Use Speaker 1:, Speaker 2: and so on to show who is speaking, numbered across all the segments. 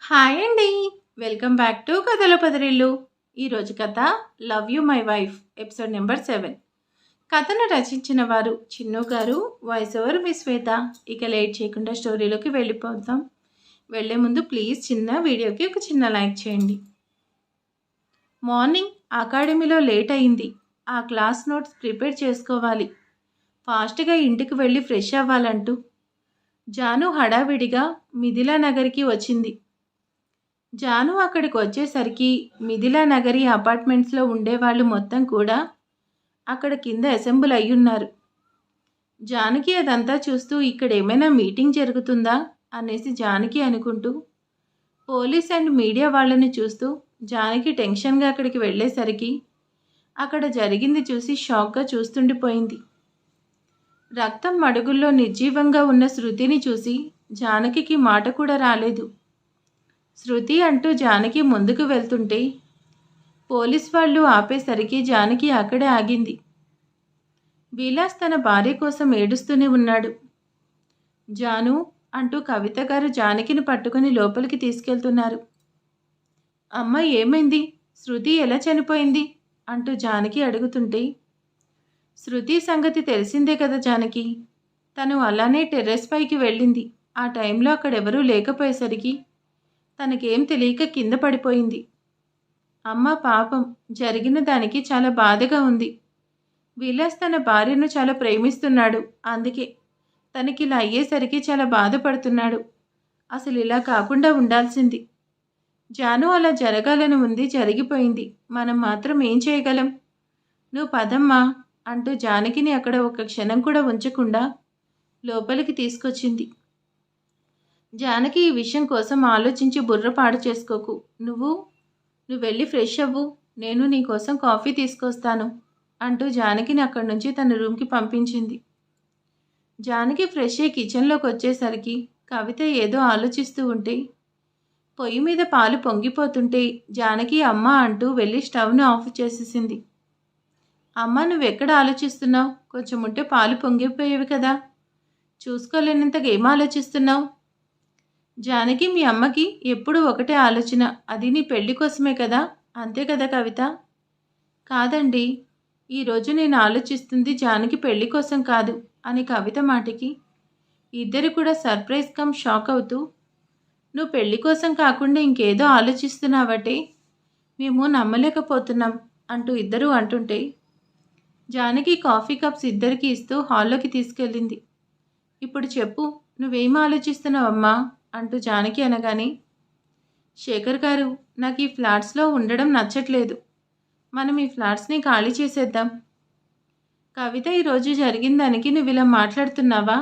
Speaker 1: Hi అండి. Welcome back to కథల పదరిల్లు. ఈరోజు కథ love you my wife episode number 7. కథను రచించిన వారు చిన్ను గారు, వాయిస్ ఓవర్ మీ శ్వేత. ఇక లేట్ చేయకుండా స్టోరీలోకి వెళ్ళిపోతాం. వెళ్ళే ముందు ప్లీజ్ చిన్న వీడియోకి ఒక చిన్న లైక్ చేయండి. మార్నింగ్ అకాడమీలో లేట్ అయింది. ఆ క్లాస్ నోట్స్ ప్రిపేర్ చేసుకోవాలి. ఫాస్ట్గా ఇంటికి వెళ్ళి ఫ్రెష్ అవ్వాలంటూ జాను హడావిడిగా మిథిలా నగర్కి వచ్చింది. జాను అక్కడికి వచ్చేసరికి మిథిలా నగరి అపార్ట్మెంట్స్లో ఉండేవాళ్ళు మొత్తం కూడా అక్కడ కింద అసెంబుల్ అయ్యున్నారు. జానకి అదంతా చూస్తూ ఇక్కడ ఏమైనా మీటింగ్ జరుగుతుందా అనేసి జానకి అనుకుంటూ పోలీస్ అండ్ మీడియా వాళ్ళని చూస్తూ జానకి టెన్షన్గా అక్కడికి వెళ్ళేసరికి అక్కడ జరిగింది చూసి షాక్గా చూస్తుండిపోయింది. రక్తం మడుగుల్లో నిర్జీవంగా ఉన్న శృతిని చూసి జానకి మాట కూడా రాలేదు. శృతి అంటూ జానకి ముందుకు వెళ్తుంటే పోలీస్ వాళ్ళు ఆపేసరికి జానకి అక్కడే ఆగింది. విలాస్ తన భార్య కోసం ఏడుస్తూనే ఉన్నాడు. జాను అంటూ కవిత గారు జానకిని పట్టుకుని లోపలికి తీసుకెళ్తున్నారు. అమ్మ ఏమైంది? శృతి ఎలా చనిపోయింది అంటూ జానకి అడుగుతుంటే శృతి సంగతి తెలిసిందే కదా జానకి. తను అలానే టెర్రస్ పైకి వెళ్ళింది. ఆ టైంలో అక్కడెవరూ లేకపోయేసరికి తనకేం తెలియక కింద పడిపోయింది. అమ్మ పాపం, జరిగిన దానికి చాలా బాధగా ఉంది. విలాస్ తన భార్యను చాలా ప్రేమిస్తున్నాడు. అందుకే తనకిలా అయ్యేసరికి చాలా బాధపడుతున్నాడు. అసలు ఇలా కాకుండా ఉండాల్సింది. జాను అలా జరగాలని ఉంది, జరిగిపోయింది. మనం మాత్రం ఏం చేయగలం? నువ్వు పదమ్మా అంటూ జానకిని అక్కడ ఒక క్షణం కూడా ఉంచకుండా లోపలికి తీసుకొచ్చింది. జానకి ఈ విషయం కోసం ఆలోచించి బుర్ర పాడు చేసుకోకు. నువ్వు వెళ్ళి ఫ్రెష్ అవ్వు, నేను నీ కోసం కాఫీ తీసుకొస్తాను అంటూ జానకిని అక్కడి నుంచి తన రూమ్కి పంపించింది. జానకి ఫ్రెష్ అయ్యి కిచెన్లోకి వచ్చేసరికి కవిత ఏదో ఆలోచిస్తూ ఉంటే పొయ్యి మీద పాలు పొంగిపోతుంటే జానకి అమ్మ అంటూ వెళ్ళి స్టవ్ను ఆఫ్ చేసేసింది. అమ్మ, నువ్వెక్కడ ఆలోచిస్తున్నావు? కొంచెం ఉంటే పాలు పొంగిపోయేవి కదా, చూసుకోలేనంతగా ఏం ఆలోచిస్తున్నావు? జానకి, మీ అమ్మకి ఎప్పుడు ఒకటే ఆలోచన, అది నీ పెళ్లి కోసమే కదా, అంతే కదా కవిత? కాదండి, ఈరోజు నేను ఆలోచిస్తుంది జానకి పెళ్లి కోసం కాదు అని కవిత మాటకి ఇద్దరు కూడా సర్ప్రైజ్ కమ్ షాక్ అవుతూ, నువ్వు పెళ్లి కోసం కాకుండా ఇంకేదో ఆలోచిస్తున్నావటే, మేము నమ్మలేకపోతున్నాం అంటూ ఇద్దరూ అంటుంటే జానకి కాఫీ కప్స్ ఇద్దరికి ఇస్తూ హాల్లోకి తీసుకెళ్ళింది. ఇప్పుడు చెప్పు, నువ్వేం ఆలోచిస్తున్నావమ్మా అంటూ జానకి అనగానే, శేఖర్ గారు, నాకు ఈ ఫ్లాట్స్లో ఉండడం నచ్చట్లేదు. మనం ఈ ఫ్లాట్స్ని ఖాళీ చేసేద్దాం. కవిత, ఈరోజు జరిగిన దానికి నువ్వు ఇలా మాట్లాడుతున్నావా?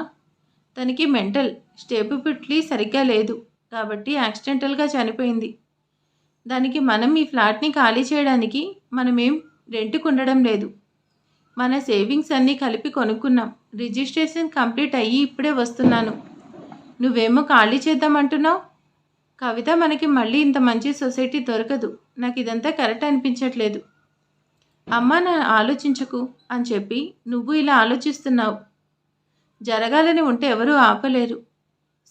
Speaker 1: తనకి మెంటల్ స్టేబిలిటీ సరిగ్గా లేదు కాబట్టి యాక్సిడెంటల్గా చనిపోయింది. దానికి మనం ఈ ఫ్లాట్ని ఖాళీ చేయడానికి మనమేం రెంట్కి ఉండడం లేదు. మన సేవింగ్స్ అన్నీ కలిపి కొనుక్కున్నాం. రిజిస్ట్రేషన్ కంప్లీట్ అయ్యి ఇప్పుడే వస్తున్నాను. నువ్వేమో ఖాళీ చేద్దామంటున్నావు? కవిత, మనకి మళ్ళీ ఇంత మంచి సొసైటీ దొరకదు. నాకు ఇదంతా కరెక్ట్ అనిపించట్లేదు. అమ్మ, నా ఆలోచించకు అని చెప్పి నువ్వు ఇలా ఆలోచిస్తున్నావు. జరగాలని ఉంటే ఎవరూ ఆపలేరు.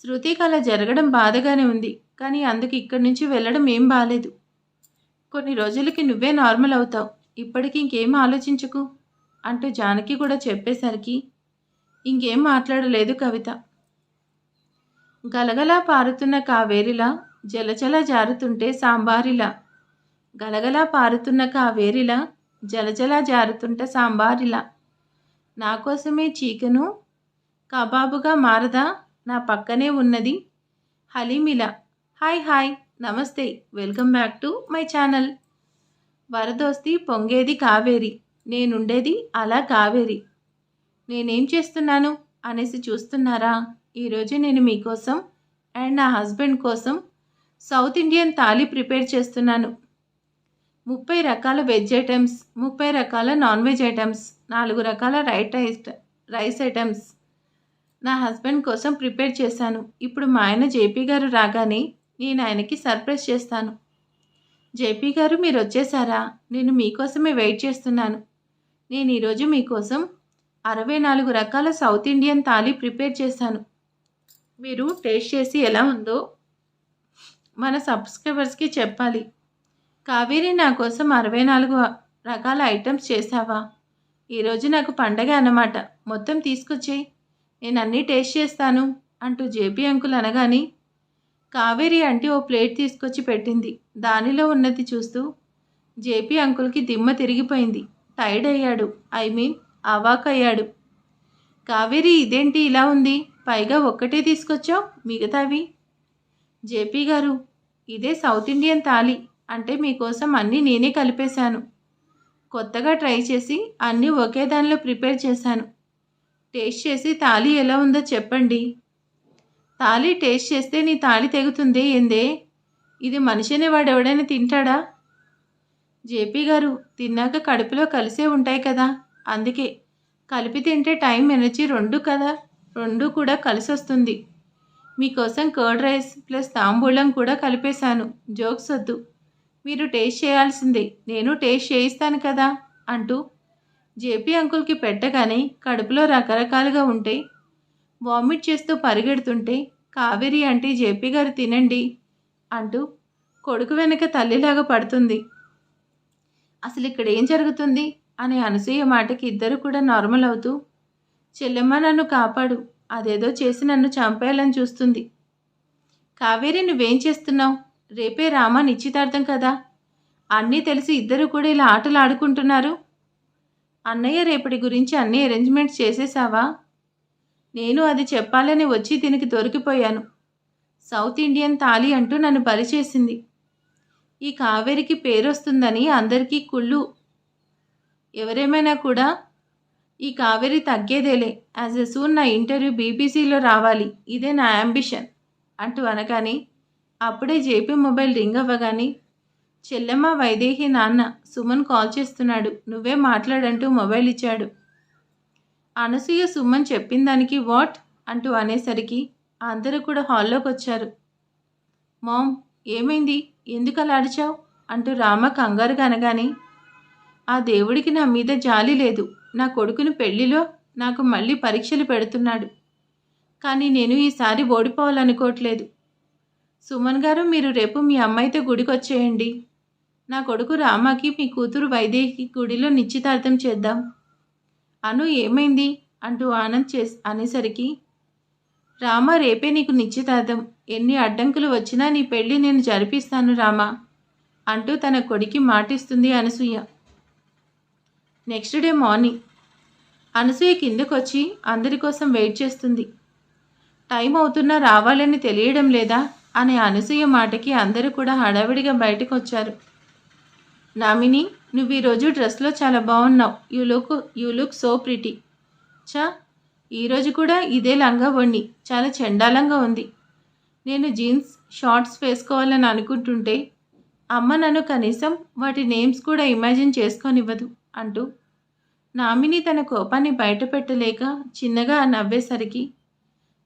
Speaker 1: శృతికి అలా జరగడం బాధగానే ఉంది, కానీ అందుకు ఇక్కడి నుంచి వెళ్ళడం ఏం బాలేదు. కొన్ని రోజులకి నువ్వే నార్మల్ అవుతావు. ఇప్పటికి ఇంకేం ఆలోచించకు అంటూ జానకి కూడా చెప్పేసరికి ఇంకేం మాట్లాడలేదు కవిత. గలగలా పారుతున్న కావేరిలా జలజల జారుతుంటే సాంబారిలా, గలగలా పారుతున్న కావేరిలా జలజల జారుతుంటే సాంబారిలా, నా కోసమే చీకెను కబాబుగా మారదా నా పక్కనే ఉన్నది హలీమిలా. హాయ్ హాయ్, నమస్తే, welcome back to my channel. వరదోస్తి పొంగేది కావేరి, నేనుండేది అలా కావేరి. నేనేం చేస్తున్నాను అనేసి చూస్తున్నారా? ఈరోజు నేను మీకోసం అండ్ నా హస్బెండ్ కోసం సౌత్ ఇండియన్ థాలీ ప్రిపేర్ చేస్తున్నాను. 30 రకాల వెజ్ ఐటమ్స్, 30 రకాల నాన్ వెజ్ ఐటమ్స్, 4 రకాల రైస్ ఐటమ్స్ నా హస్బెండ్ కోసం ప్రిపేర్ చేశాను. ఇప్పుడు మా ఆయన జేపీ గారు రాగానే నేను ఆయనకి సర్ప్రైజ్ చేస్తాను. జేపీ గారు, మీరు వచ్చేసారా? నేను మీకోసమే వెయిట్ చేస్తున్నాను. నేను ఈరోజు మీకోసం 64 రకాల సౌత్ ఇండియన్ థాలీ ప్రిపేర్ చేశాను. మీరు టేస్ట్ చేసి ఎలా ఉందో మన సబ్స్క్రైబర్స్కి చెప్పాలి. కావేరి నా కోసం 64 రకాల ఐటమ్స్ చేసావా? ఈరోజు నాకు పండగ అన్నమాట. మొత్తం తీసుకొచ్చేయి, నేను అన్నీ టేస్ట్ చేస్తాను అంటూ జేపీ అంకుల్ అనగానే కావేరి ఆంటీ ఓ ప్లేట్ తీసుకొచ్చి పెట్టింది. దానిలో ఉన్నది చూస్తూ జేపీ అంకుల్కి దిమ్మ తిరిగిపోయింది. టైర్డ్ అయ్యాడు. అవాకయ్యాడు. కావేరి ఇదేంటి ఇలా ఉంది? పైగా ఒక్కటే తీసుకొచ్చావు, మిగతావి? జేపీ గారు, ఇదే సౌత్ ఇండియన్ థాలీ అంటే మీకోసం అన్నీ నేనే కలిపేశాను. కొత్తగా ట్రై చేసి అన్నీ ఒకే దానిలో ప్రిపేర్ చేశాను. టేస్ట్ చేసి థాలీ ఎలా ఉందో చెప్పండి. థాలీ టేస్ట్ చేస్తే నీ తాళి తెగుతుందే ఏందే? ఇది మనిషిని వాడెవడైనా తింటాడా? జేపీ గారు, తిన్నాక కడుపులో కలిసే ఉంటాయి కదా, అందుకే కలిపి తింటే టైం ఎనర్జీ రెండు కూడా కలిసి వస్తుంది. మీకోసం కర్డ్ రైస్ ప్లస్ తాంబూలం కూడా కలిపేశాను. జోక్స్ వద్దు, మీరు టేస్ట్ చేయాల్సిందే, నేను టేస్ట్ చేయిస్తాను కదా అంటూ జేపీ అంకుల్కి పెట్టగానే కడుపులో రకరకాలుగా ఉంటే వామిట్ చేస్తూ పరిగెడుతుంటే కావేరి ఆంటీ జేపీ గారు తినండి అంటూ కొడుకు వెనక తల్లిలాగా పడుతుంది. అసలు ఇక్కడ ఏం జరుగుతుంది అనే అనసూయ మాటకి ఇద్దరు కూడా నార్మల్ అవుతూ, చెల్లెమ్మ నన్ను కాపాడు, అదేదో చేసి నన్ను చంపేయాలని చూస్తుంది. కావేరి, నువ్వేం చేస్తున్నావు? రేపే రామా నిశ్చితార్థం కదా, అన్నీ తెలిసి ఇద్దరు కూడా ఇలా ఆటలు ఆడుకుంటున్నారు. అన్నయ్య రేపటి గురించి అన్ని అరేంజ్మెంట్స్ చేసేసావా? నేను అది చెప్పాలని వచ్చి దీనికి దొరికిపోయాను. సౌత్ ఇండియన్ థాలీ అంటూ నన్ను బలి చేసింది. ఈ కావేరికి పేరొస్తుందని అందరికీ కుళ్ళు. ఎవరేమైనా కూడా ఈ కావేరి తగ్గేదేలే. యాజ్ ఎ సూన్ నా ఇంటర్వ్యూ బీబీసీలో రావాలి, ఇదే నా యాంబిషన్ అంటూ అనగానే అప్పుడే జేపీ మొబైల్ రింగ్ అవ్వగానే, చెల్లెమ్మ వైదేహి నాన్న సుమన్ కాల్ చేస్తున్నాడు, నువ్వే మాట్లాడంటూ మొబైల్ ఇచ్చాడు. అనసూయ సుమన్ చెప్పిన దానికి వాట్ అంటూ అనేసరికి అందరూ కూడా హాల్లోకి వచ్చారు. మామ్, ఏమైంది, ఎందుకు అలా అడిచావు అంటూ రామ కంగారుగా అనగానే, ఆ దేవుడికి నా మీద జాలి లేదు. నా కొడుకుని పెళ్లిలో నాకు మళ్ళీ పరీక్షలు పెడుతున్నాడు. కానీ నేను ఈసారి ఓడిపోవాలనుకోవట్లేదు. సుమన్ గారు, మీరు రేపు మీ అమ్మాయితో గుడికి వచ్చేయండి. నా కొడుకు రామాకి మీ కూతురు వైదేహి గుడిలో నిశ్చితార్థం చేద్దాం. అను, ఏమైంది అంటూ ఆనంద్ అనేసరికి, రామ, రేపే నీకు నిశ్చితార్థం. ఎన్ని అడ్డంకులు వచ్చినా నీ పెళ్ళి నేను జరిపిస్తాను రామా అంటూ తన కొడుకి మాటిస్తుంది Anasuya. Next day morning Anasuya కిందకొచ్చి అందరి కోసం వెయిట్ చేస్తుంది. టైం అవుతున్నా రావాలని తెలియడం లేదా అనే అనసూయ మాటకి అందరూ కూడా హడావిడిగా బయటకు వచ్చారు. నామిని, నువ్వు ఈరోజు డ్రెస్లో చాలా బాగున్నావు. You look so pretty. ఈరోజు కూడా ఇదే లంగా వండి చాలా చండాలంగా ఉంది. నేను జీన్స్ షార్ట్స్ వేసుకోవాలని అనుకుంటుంటే అమ్మ నన్ను కనీసం వాటి నేమ్స్ కూడా ఇమాజిన్ చేసుకోనివ్వదు అంటూ నామిని తన కోపాన్ని బయటపెట్టలేక చిన్నగా నవ్వేసరికి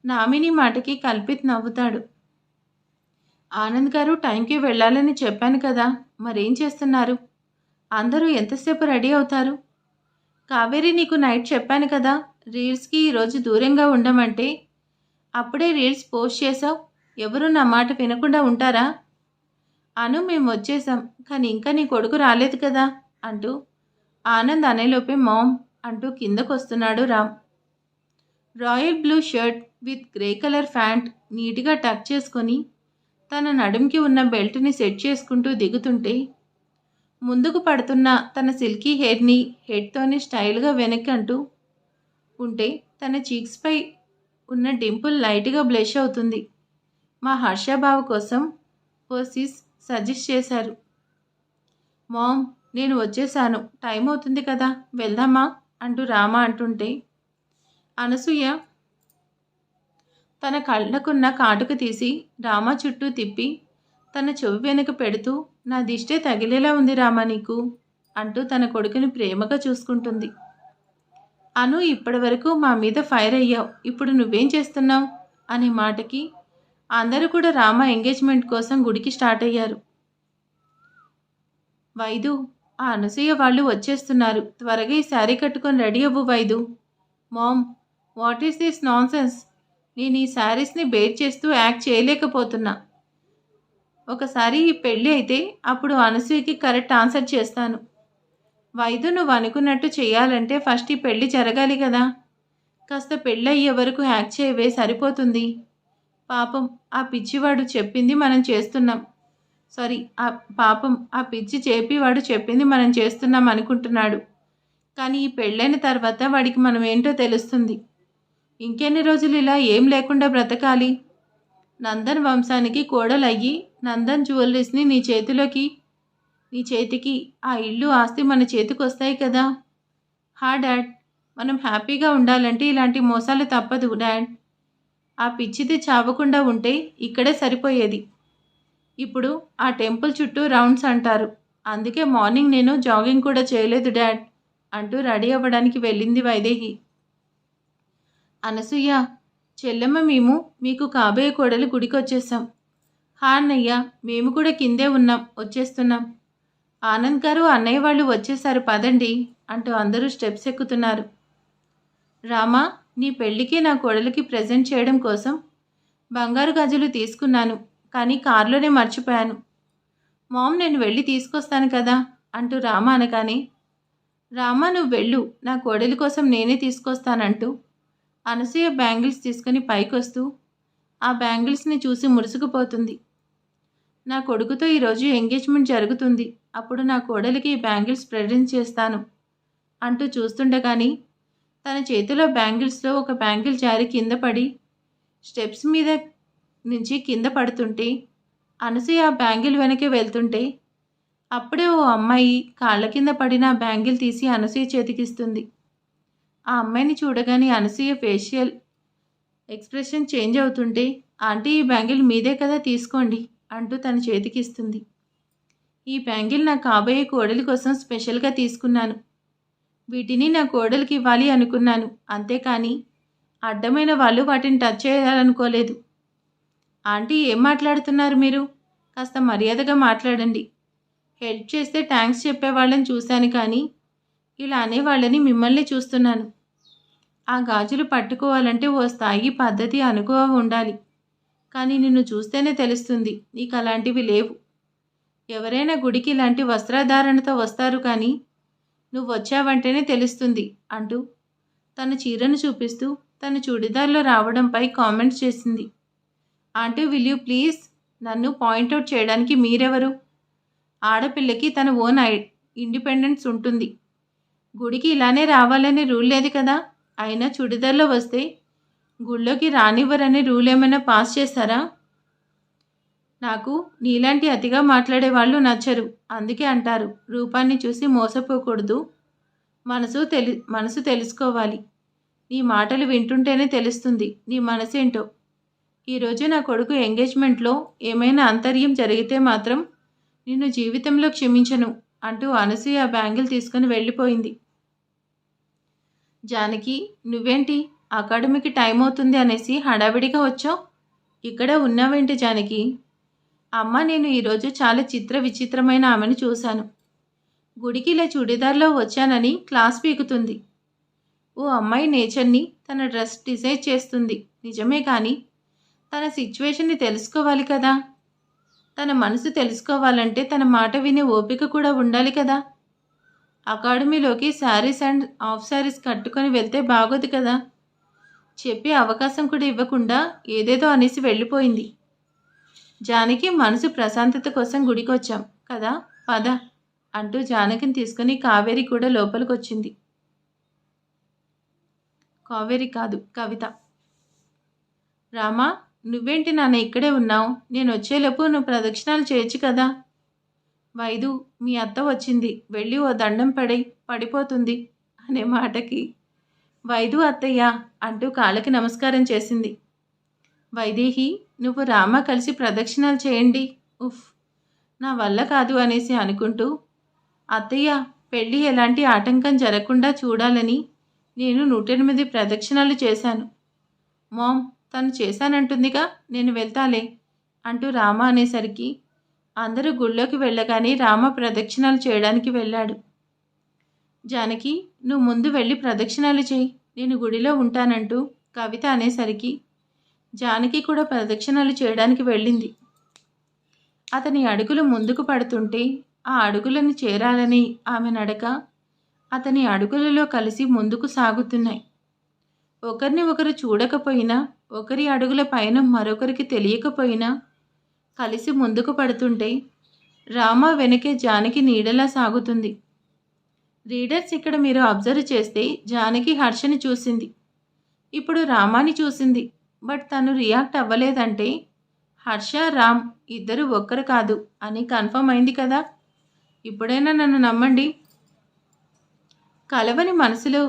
Speaker 1: నామిని మాటకి కల్పిత్ నవ్వుతాడు. ఆనంద్ గారు, టైంకి వెళ్ళాలని చెప్పాను కదా, మరేం చేస్తున్నారు? అందరూ ఎంతసేపు రెడీ అవుతారు? కావేరి, నీకు నైట్ చెప్పాను కదా రీల్స్కి ఈరోజు దూరంగా ఉండమంటే, అప్పుడే రీల్స్ పోస్ట్ చేసావు. ఎవరు నా మాట వినకుండా ఉంటారా? అను, మేము వచ్చేసాం, కానీ ఇంకా నీ కొడుకు రాలేదు కదా అంటూ ఆనంద్ అనేలోపే మామ్ అంటూ కిందకొస్తున్నాడు Ram. Royal blue shirt with grey colour pant నీట్గా టక్ చేసుకొని తన నడుంకి ఉన్న బెల్ట్ని సెట్ చేసుకుంటూ దిగుతుంటే, ముందుకు పడుతున్న తన సిల్కీ హెయిర్ని హెడ్తోని స్టైల్గా వెనక్కి అంటూ ఉంటే తన చీక్స్పై ఉన్న డింపుల్ లైట్గా బ్లష్ అవుతుంది. మా హర్షబాబు కోసం పోసిస్ సజెస్ట్ చేశారు. మామ్, నేను వచ్చేసాను, టైం అవుతుంది కదా, వెళ్దామా అంటూ రామ అంటుంటే అనసూయ తన కళ్ళకున్న కాటుక తీసి రామ చుట్టూ తిప్పి తన చెవి వెనుక పెడుతూ, నా దిష్టే తగిలేలా ఉంది రామా నీకు అంటూ తన కొడుకుని ప్రేమగా చూసుకుంటుంది. అను, ఇప్పటి వరకు మా మీద ఫైర్ అయ్యావు, ఇప్పుడు నువ్వేం చేస్తున్నావు అనే మాటకి అందరూ కూడా రామ ఎంగేజ్మెంట్ కోసం గుడికి స్టార్ట్ అయ్యారు. వైదు, ఆ అనసూయ వాళ్ళు వచ్చేస్తున్నారు, త్వరగా ఈ శారీ కట్టుకొని రెడీ అవ్వు Vaidu. Mom, what is this nonsense? నేను ఈ శారీస్ని బేర్ చేస్తూ యాక్ట్ చేయలేకపోతున్నా. ఒకసారి ఈ పెళ్ళి అయితే అప్పుడు అనసూయకి కరెక్ట్ ఆన్సర్ చేస్తాను. వైదు నువ్వు అనుకున్నట్టు చేయాలంటే ఫస్ట్ ఈ పెళ్ళి జరగాలి కదా. కాస్త పెళ్ళయ్యే వరకు హ్యాక్ చేయవే, సరిపోతుంది. పాపం ఆ పిచ్చివాడు చెప్పింది మనం చేస్తున్నాం. సారీ, పాపం ఆ పిచ్చి చేపివాడు చెప్పింది మనం చేస్తున్నాం అనుకుంటున్నాడు. కానీ ఈ పెళ్ళైన తర్వాత వాడికి మనం ఏంటో తెలుస్తుంది. ఇంకెన్ని రోజులు ఇలా ఏం లేకుండా బ్రతకాలి? నందన్ వంశానికి కోడలయ్యి నందన్ జ్యువెలరీస్ని నీ చేతికి ఆ ఇల్లు ఆస్తి మన చేతికి వస్తాయి కదా. హా డాడ్, మనం హ్యాపీగా ఉండాలంటే ఇలాంటి మోసాలు తప్పదు డాడ్. ఆ పిచ్చిది చావకుండా ఉంటే ఇక్కడే సరిపోయేది. ఇప్పుడు ఆ టెంపుల్ చుట్టూ రౌండ్స్ అంటారు. అందుకే మార్నింగ్ నేను జాగింగ్ కూడా చేయలేదు డాడ్ అంటూ రెడీ అవ్వడానికి వెళ్ళింది వైదేహి. అనసూయ, చెల్లెమ్మ, మేము మీకు కాబోయే కోడలు గుడికి వచ్చేసాం. హా అన్నయ్య, మేము కూడా కిందే ఉన్నాం, వచ్చేస్తున్నాం. ఆనంద్ గారు, అన్నయ్య వాళ్ళు వచ్చేసారు, పదండి అంటూ అందరూ స్టెప్స్ ఎక్కుతున్నారు. రామా, నీ పెళ్ళికి నా కోడలికి ప్రజెంట్ చేయడం కోసం బంగారు గాజులు తీసుకున్నాను, కానీ కారులోనే మర్చిపోయాను. మామ్, నేను వెళ్ళి తీసుకొస్తాను కదా అంటూ రామ అనగానే, రామా నువ్వు వెళ్ళు, నా కోడలి కోసం నేనే తీసుకొస్తానంటూ అనసూయ బ్యాంగిల్స్ తీసుకుని పైకొస్తూ ఆ బ్యాంగిల్స్ని చూసి మురుసుకుపోతుంది. నా కొడుకుతో ఈరోజు ఎంగేజ్మెంట్ జరుగుతుంది, అప్పుడు నా కోడలికి ఈ బ్యాంగిల్స్ ప్రజెంట్ చేస్తాను అంటూ చూస్తుండగాని తన చేతిలో బ్యాంగిల్స్లో ఒక బ్యాంగిల్ జారి కింద పడి స్టెప్స్ మీద నుంచి కింద పడుతుంటే అనసూయ ఆ బ్యాంగిల్ వెనకే వెళ్తుంటే అప్పుడే ఓ అమ్మాయి కాళ్ళ కింద పడిన ఆ బ్యాంగిల్ తీసి అనసూయ చేతికిస్తుంది. ఆ అమ్మాయిని చూడగానే అనసూయ ఫేషియల్ ఎక్స్ప్రెషన్ చేంజ్ అవుతుంటే, ఆంటీ ఈ బ్యాంగిల్ మీదే కదా, తీసుకోండి అంటూ తన చేతికిస్తుంది. ఈ బ్యాంగిల్ నా కాబోయే కోడలి కోసం స్పెషల్గా తీసుకున్నాను. వీటిని నా కోడలికి ఇవ్వాలి అనుకున్నాను, అంతేకాని అడ్డమైన వాళ్ళు వాటిని టచ్ చేయాలనుకోలేదు. ఆంటీ, ఏం మాట్లాడుతున్నారు మీరు? కాస్త మర్యాదగా మాట్లాడండి. హెల్ప్ చేస్తే థ్యాంక్స్ చెప్పేవాళ్ళని చూశాను, కానీ ఇలా అనేవాళ్ళని మిమ్మల్ని చూస్తున్నాను. ఆ గాజులు పట్టుకోవాలంటే ఓ స్థాయి, పద్ధతి, అనుకువ ఉండాలి. కానీ నిన్ను చూస్తేనే తెలుస్తుంది నీకు అలాంటివి లేవు. ఎవరైనా గుడికి ఇలాంటి వస్త్రధారణతో వస్తారు, కానీ నువ్వు వచ్చావంటేనే తెలుస్తుంది అంటూ తన చీరను చూపిస్తూ తన చుడిదార్లో రావడంపై కామెంట్స్ చేసింది. Aunty, will you please? నన్ను పాయింట్అవుట్ చేయడానికి మీరెవరు? ఆడపిల్లకి తన ఓన్ ఇండిపెండెన్స్ ఉంటుంది. గుడికి ఇలానే రావాలనే రూల్ లేదు కదా. అయినా చుడిదార్లో వస్తే గుళ్ళోకి రానివ్వరనే రూల్ ఏమైనా పాస్ చేస్తారా? నాకు నీలాంటి అతిగా మాట్లాడే వాళ్ళు నచ్చరు. అందుకే అంటారు, రూపాన్ని చూసి మోసపోకూడదు, మనసు తెలుసుకోవాలి. నీ మాటలు వింటుంటేనే తెలుస్తుంది నీ మనసేంటో. ఈరోజు నా కొడుకు ఎంగేజ్మెంట్లో ఏమైనా అంతర్యం జరిగితే మాత్రం నిన్ను జీవితంలో క్షమించను అంటూ అనసూయ ఆ బ్యాంగిల్ తీసుకుని వెళ్ళిపోయింది. జానకి, నువ్వేంటి అకాడమీకి టైం అవుతుంది అనేసి హడావిడిగా వచ్చావు? ఇక్కడ ఉన్నావేంటి జానకి? అమ్మ, నేను ఈరోజు చాలా విచిత్రమైన ఆమెను చూశాను. గుడికి ఇలా చుడిదార్లో వచ్చానని క్లాస్ పీకుతుంది. ఓ అమ్మాయి నేచర్ని తన డ్రెస్ డిసైడ్ చేస్తుంది నిజమే, కానీ తన సిచ్యువేషన్ని తెలుసుకోవాలి కదా. తన మనసు తెలుసుకోవాలంటే తన మాట వినే ఓపిక కూడా ఉండాలి కదా. అకాడమీలోకి శారీస్ అండ్ హాఫ్ శారీస్ కట్టుకొని వెళ్తే బాగోదు కదా. చెప్పే అవకాశం కూడా ఇవ్వకుండా ఏదేదో అనేసి వెళ్ళిపోయింది. జానకి, మనసు ప్రశాంతత కోసం గుడికి వచ్చాం కదా, పద అంటూ జానకిని తీసుకుని కావేరి కూడా లోపలికి వచ్చింది. కావేరి కాదు, కవిత. రామా, నువ్వేంటి నాన్న ఇక్కడే ఉన్నావు? నేను వచ్చేలోపు నువ్వు ప్రదక్షిణాలు చేయొచ్చు కదా. వైదు, మీ అత్త వచ్చింది, వెళ్ళి ఓ దండం పడిపోతుంది అనే మాటకి వైదు అత్తయ్య అంటూ కాళ్ళకి నమస్కారం చేసింది. వైదేహి, నువ్వు రామ కలిసి ప్రదక్షిణాలు చేయండి. ఉఫ్, నా వల్ల కాదు అనేసి అనుకుంటూ, అత్తయ్య, పెళ్ళి ఎలాంటి ఆటంకం జరగకుండా చూడాలని నేను 108 ప్రదక్షిణాలు చేశాను. మామ్, తను చేశానంటుందిగా, నేను వెళ్తాలే అంటూ రామ అనేసరికి అందరూ గుళ్ళోకి వెళ్ళగానే రామ ప్రదక్షిణాలు చేయడానికి వెళ్ళాడు. జానకి, నువ్వు ముందు వెళ్ళి ప్రదక్షిణాలు చేయి, నేను గుడిలో ఉంటానంటూ కవిత అనేసరికి జానకి కూడా ప్రదక్షిణాలు చేయడానికి వెళ్ళింది. అతని అడుగులు ముందుకు పడుతుంటే ఆ అడుగులను చేరాలని ఆమె నడక అతని అడుగులలో కలిసి ముందుకు సాగుతున్నాయి. ఒకరిని ఒకరు చూడకపోయినా, ఒకరి అడుగుల పైన మరొకరికి తెలియకపోయినా కలిసి ముందుకు పడుతుంటే రామ వెనకే జానకి నీడలా సాగుతుంది. రీడర్స్, ఇక్కడ మీరు అబ్జర్వ్ చేస్తే జానకి హర్షని చూసింది, ఇప్పుడు రామాని చూసింది. బట్ తను రియాక్ట్ అవ్వలేదంటే హర్ష, రామ్ ఇద్దరు ఒక్కరు కాదు అని కన్ఫర్మ్ అయింది కదా. ఇప్పుడైనా నన్ను నమ్మండి. కలవని మనసులో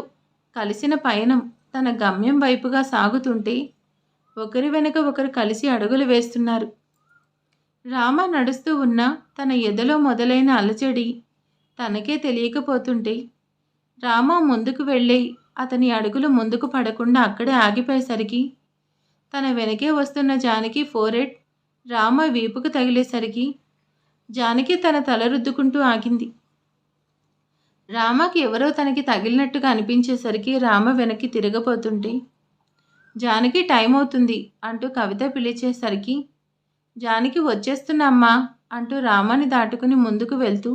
Speaker 1: కలిసిన పయనం తన గమ్యం వైపుగా సాగుతుంటే ఒకరి వెనుక ఒకరు కలిసి అడుగులు వేస్తున్నారు. రామ నడుస్తూ ఉన్న తన ఎదలో మొదలైన అలజడి తనకే తెలియకపోతుంటే రామ ముందుకు వెళ్ళి అతని అడుగులు ముందుకు పడకుండా అక్కడే ఆగిపోయేసరికి తన వెనకే వస్తున్న జానకి ఫోరెడ్ రామ వీపుకు తగిలేసరికి జానకి తన తల రుద్దుకుంటూ ఆగింది. రామకి ఎవరో తనకి తగిలినట్టుగా అనిపించేసరికి రామ వెనక్కి తిరగబోతుంటే జానకి టైం అవుతుంది అంటూ కవిత పిలిచేసరికి జానకి వచ్చేస్తున్నమ్మా అంటూ రామాని దాటుకుని ముందుకు వెళ్తూ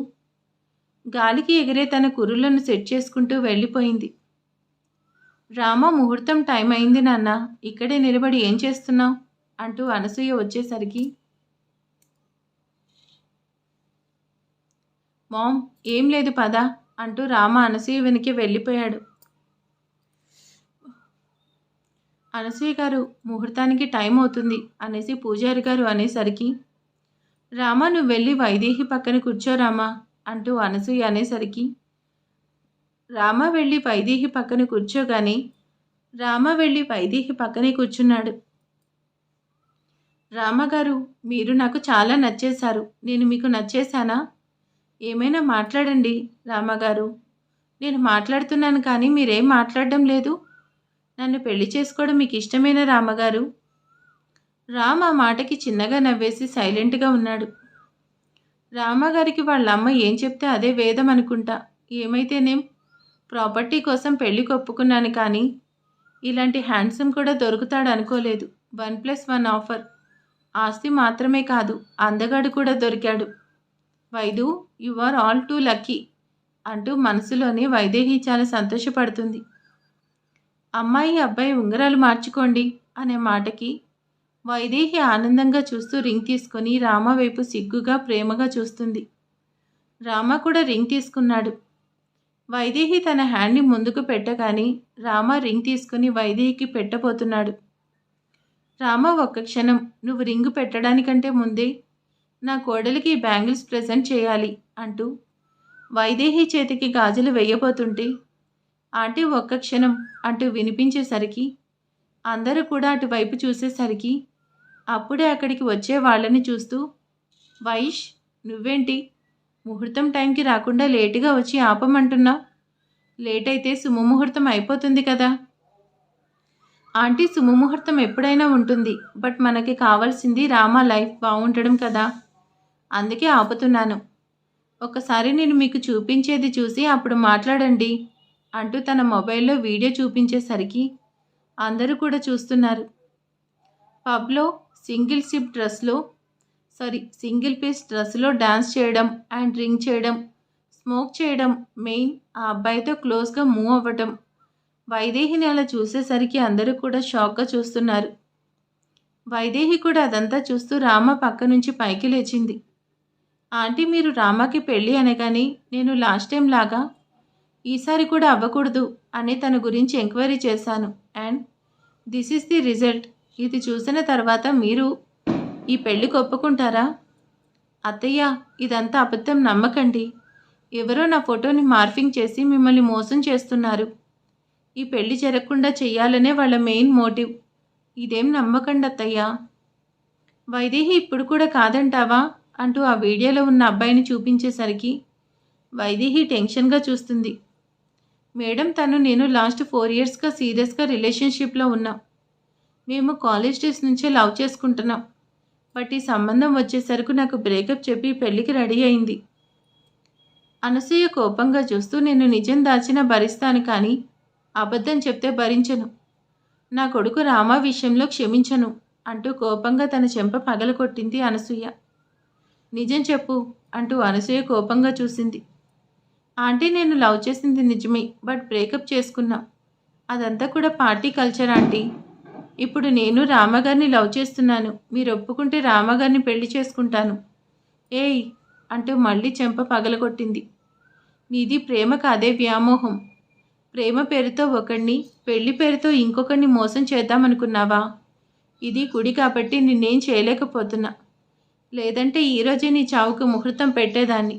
Speaker 1: గాలికి ఎగిరే తన కురులను సెట్ చేసుకుంటూ వెళ్ళిపోయింది. రామ, ముహూర్తం టైం అయింది నాన్న, ఇక్కడే నిలబడి ఏం చేస్తున్నావు అంటూ అనసూయ వచ్చేసరికి మామ్ ఏం లేదు పద అంటూ రామ అనసూయ వెనక్కి వెళ్ళిపోయాడు. అనసూయ గారు, ముహూర్తానికి టైం అవుతుంది అనేసి పూజారి గారు అనేసరికి రామ, నువ్వు వెళ్ళి వైదేహి పక్కన కూర్చోరామా అంటూ అనసూయ అనేసరికి రామ వెళ్ళి వైదేహి పక్కన కూర్చోగానే రామ వెళ్ళి వైదేహి పక్కనే కూర్చున్నాడు. రామగారు, మీరు నాకు చాలా నచ్చేశారు. నేను మీకు నచ్చేశానా? ఏమైనా మాట్లాడండి రామగారు. నేను మాట్లాడుతున్నాను కానీ మీరేం మాట్లాడడం లేదు. నన్ను పెళ్లి చేసుకోవడం మీకు ఇష్టమేనా రామగారు? రామ ఆ మాటకి చిన్నగా నవ్వేసి సైలెంట్గా ఉన్నాడు. రామగారికి వాళ్ళ అమ్మ ఏం చెప్తే అదే వేదం అనుకుంటా. ఏమైతేనేం, ప్రాపర్టీ కోసం పెళ్లికి ఒప్పుకున్నాను కానీ ఇలాంటి హ్యాండ్సమ్ కూడా దొరుకుతాడు అనుకోలేదు. 1+1 ఆఫర్. ఆస్తి మాత్రమే కాదు, అందగాడు కూడా దొరికాడు. Vaidu, you are all too lucky అంటూ మనసులోనే వైదేహి చాలా సంతోషపడుతుంది. అమ్మాయి అబ్బాయి ఉంగరాలు మార్చుకోండి అనే మాటకి వైదేహి ఆనందంగా చూస్తూ రింగ్ తీసుకొని రామ వైపు సిగ్గుగా ప్రేమగా చూస్తుంది. రామ కూడా రింగ్ తీసుకున్నాడు. వైదేహి తన హ్యాండ్ని ముందుకు పెట్టగానే రామ రింగ్ తీసుకుని వైదేహికి పెట్టబోతున్నాడు. రామ, ఒక్క క్షణం, నువ్వు రింగు పెట్టడానికంటే ముందే నా కోడలికి బ్యాంగిల్స్ ప్రెజెంట్ చేయాలి అంటూ వైదేహి చేతికి గాజులు వేయబోతుంటే ఆంటీ ఒక్క క్షణం అంటూ వినిపించేసరికి అందరూ కూడా అటువైపు చూసేసరికి అప్పుడే అక్కడికి వచ్చే వాళ్ళని చూస్తూ, వైష్, నువ్వేంటి ముహూర్తం టైంకి రాకుండా లేటుగా వచ్చి ఆపమంటున్నావు? లేట్ అయితే సుముహూర్తం అయిపోతుంది కదా. ఆంటీ, సుముహూర్తం ఎప్పుడైనా ఉంటుంది, బట్ మనకి కావాల్సింది రామ లైఫ్ బాగుండడం కదా, అందుకే ఆపుతున్నాను. ఒకసారి నేను మీకు చూపించేది చూసి అప్పుడు మాట్లాడండి అంటూ తన మొబైల్లో వీడియో చూపించేసరికి అందరూ కూడా చూస్తున్నారు. పబ్లో సింగిల్ పీస్ డ్రెస్లో డాన్స్ చేయడం అండ్ డ్రింక్ చేయడం, స్మోక్ చేయడం, మెయిన్ ఆ అబ్బాయితో క్లోజ్గా మూవ్ అవ్వటం. వైదేహిని అలా చూసేసరికి అందరూ కూడా షాక్గా చూస్తున్నారు. వైదేహి కూడా అదంతా చూస్తూ రామ పక్క నుంచి పైకి లేచింది. ఆంటీ, మీరు రామకి పెళ్ళి అనగానే నేను లాస్ట్ టైం లాగా ఈసారి కూడా అవ్వకూడదు అని తన గురించి ఎంక్వైరీ చేశాను. And this is the result. ఇది చూసిన తర్వాత మీరు ఈ పెళ్ళికి ఒప్పుకుంటారా? అత్తయ్య, ఇదంతా అబద్ధం, నమ్మకండి. ఎవరో నా ఫోటోని మార్ఫింగ్ చేసి మిమ్మల్ని మోసం చేస్తున్నారు. ఈ పెళ్లి జరగకుండా చెయ్యాలనే వాళ్ళ మెయిన్ మోటివ్. ఇదేం నమ్మకండి అత్తయ్య. వైదేహి, ఇప్పుడు కూడా కాదంటావా అంటూ ఆ వీడియోలో ఉన్న అబ్బాయిని చూపించేసరికి వైదేహి టెన్షన్గా చూస్తుంది. మేడం, నేను లాస్ట్ 4 ఇయర్స్గా సీరియస్గా రిలేషన్షిప్లో ఉన్నాం. మేము కాలేజ్ డేస్ నుంచే లవ్ చేసుకుంటున్నాం. బట్ ఈ సంబంధం వచ్చేసరికి నాకు బ్రేకప్ చెప్పి పెళ్ళికి రెడీ అయింది. అనసూయ కోపంగా చూస్తూ, నేను నిజం దాచినా భరిస్తాను కానీ అబద్ధం చెప్తే భరించను. నా కొడుకు రామ విషయంలో క్షమించను అంటూ కోపంగా తన చెంప పగలగొట్టింది అనసూయ. నిజం చెప్పు అంటూ అనసూయ కోపంగా చూసింది. ఆంటీ, నేను లవ్ చేసింది నిజమే, బట్ బ్రేకప్ చేసుకున్నాం. అదంతా కూడా పార్టీ కల్చర్ ఆంటీ. ఇప్పుడు నేను రామగారిని లవ్ చేస్తున్నాను. మీరు ఒప్పుకుంటే రామగారిని పెళ్లి చేసుకుంటాను. ఏయ్ అంటూ మళ్ళీ చెంప పగలగొట్టింది. నీది ప్రేమ కాదే వ్యామోహం. ప్రేమ పేరుతో ఒకడిని, పెళ్లి పేరుతో ఇంకొకరిని మోసం చేద్దామనుకున్నావా? ఇది గుడి కాబట్టి నిన్నేం చేయలేకపోతున్నా. లేదంటే ఈరోజే నీ చావుకు ముహూర్తం పెట్టేదాన్ని.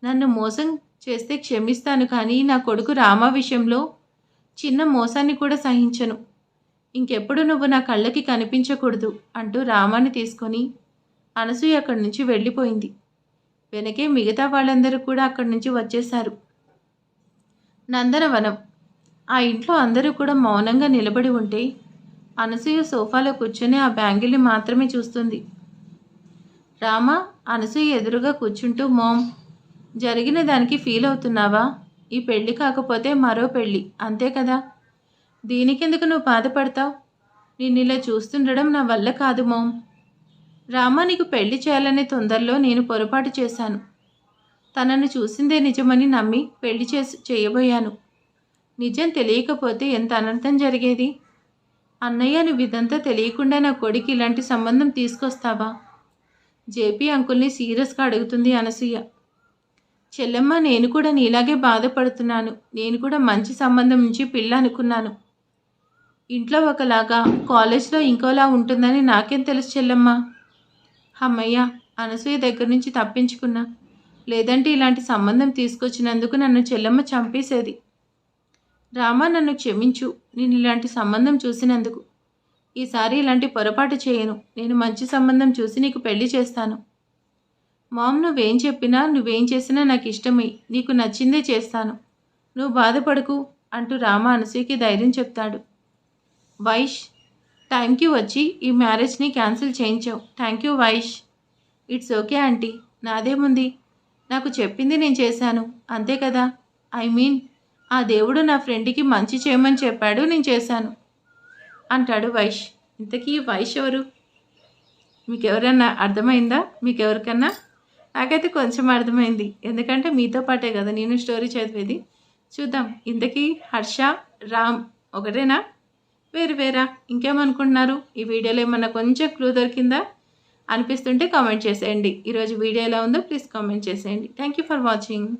Speaker 1: నన్ను మోసం చేస్తే క్షమిస్తాను, కానీ నా కొడుకు రామ విషయంలో చిన్న మోసాన్ని కూడా సహించను. ఇంకెప్పుడు నువ్వు నా కళ్ళకి కనిపించకూడదు అంటూ రామాన్ని తీసుకొని అనసూయ అక్కడి నుంచి వెళ్ళిపోయింది. వెనకే మిగతా వాళ్ళందరూ కూడా అక్కడి నుంచి వచ్చేశారు. నందనవనం. ఆ ఇంట్లో అందరూ కూడా మౌనంగా నిలబడి ఉంటే అనసూయ సోఫాలో కూర్చొని ఆ బ్యాంగిల్ని మాత్రమే చూస్తుంది. రామ అనసూయ ఎదురుగా కూర్చుంటూ, మామ్, జరిగిన దానికి ఫీల్ అవుతున్నావా? ఈ పెళ్ళి కాకపోతే మరో పెళ్ళి, అంతే కదా. దీనికెందుకు నువ్వు బాధపడతావు? నిన్నిలా చూస్తుండడం నా వల్ల కాదు మామ్. రామ, నీకు పెళ్లి చేయాలనే తొందరలో నేను పొరపాటు చేశాను. తనను చూసిందే నిజమని నమ్మి పెళ్లి చేయబోయాను. నిజం తెలియకపోతే ఎంత అనర్థం జరిగేది. అన్నయ్య, నువ్వు ఇదంతా తెలియకుండా నా కొడుకు ఇలాంటి సంబంధం తీసుకొస్తావా? జేపీ అంకుల్ని సీరియస్గా అడుగుతుంది అనసూయ. చెల్లెమ్మ, నేను కూడా నీలాగే బాధపడుతున్నాను. నేను కూడా మంచి సంబంధం నుంచి పిల్ల అనుకున్నాను. ఇంట్లో ఒకలాగా, కాలేజ్లో ఇంకోలా ఉంటుందని నాకేం తెలుసు చెల్లెమ్మ. అమ్మయ్య, అనసూయ దగ్గర నుంచి తప్పించుకున్నా. లేదంటే ఇలాంటి సంబంధం తీసుకొచ్చినందుకు నన్ను చెల్లెమ్మ చంపేసేది. రామా, నన్ను క్షమించు, నేను ఇలాంటి సంబంధం చూసినందుకు. ఈసారి ఇలాంటి పొరపాటు చేయను. నేను మంచి సంబంధం చూసి నీకు పెళ్లి చేస్తాను. మామ్, నువ్వేం చెప్పినా, నువ్వేం చేసినా నాకు ఇష్టమే. నీకు నచ్చిందే చేస్తాను. నువ్వు బాధపడకు అంటూ రామ అనసూయకి ధైర్యం చెప్తాడు. వైష్, టైంకి వచ్చి ఈ మ్యారేజ్ని క్యాన్సిల్ చేయించావు. Thank you Vaish. It's okay aunty, నాదేముంది. నాకు చెప్పింది నేను చేశాను, అంతే కదా. ఐ మీన్, ఆ దేవుడు నా ఫ్రెండ్కి మంచి చేయమని చెప్పాడు, నేను చేశాను అంటాడు వైష్. ఇంతకీ వైష్ ఎవరు? మీకు ఎవరన్నా అర్థమైందా? మీకెవరికన్నా? నాకైతే కొంచెం అర్థమైంది, ఎందుకంటే మీతో పాటే కదా నేను స్టోరీ చదివేది. చూద్దాం, ఇంతకీ హర్ష, రామ్ ఒకటేనా, వేరు వేరా? ఇంకేమనుకుంటున్నారు? ఈ వీడియోలో ఏమన్నా కొంచెం క్లూ దొరికిందా అనిపిస్తుంటే కామెంట్ చేసేయండి. ఈరోజు వీడియో ఎలా ఉందో ప్లీజ్ కామెంట్ చేసేయండి. Thank you for watching.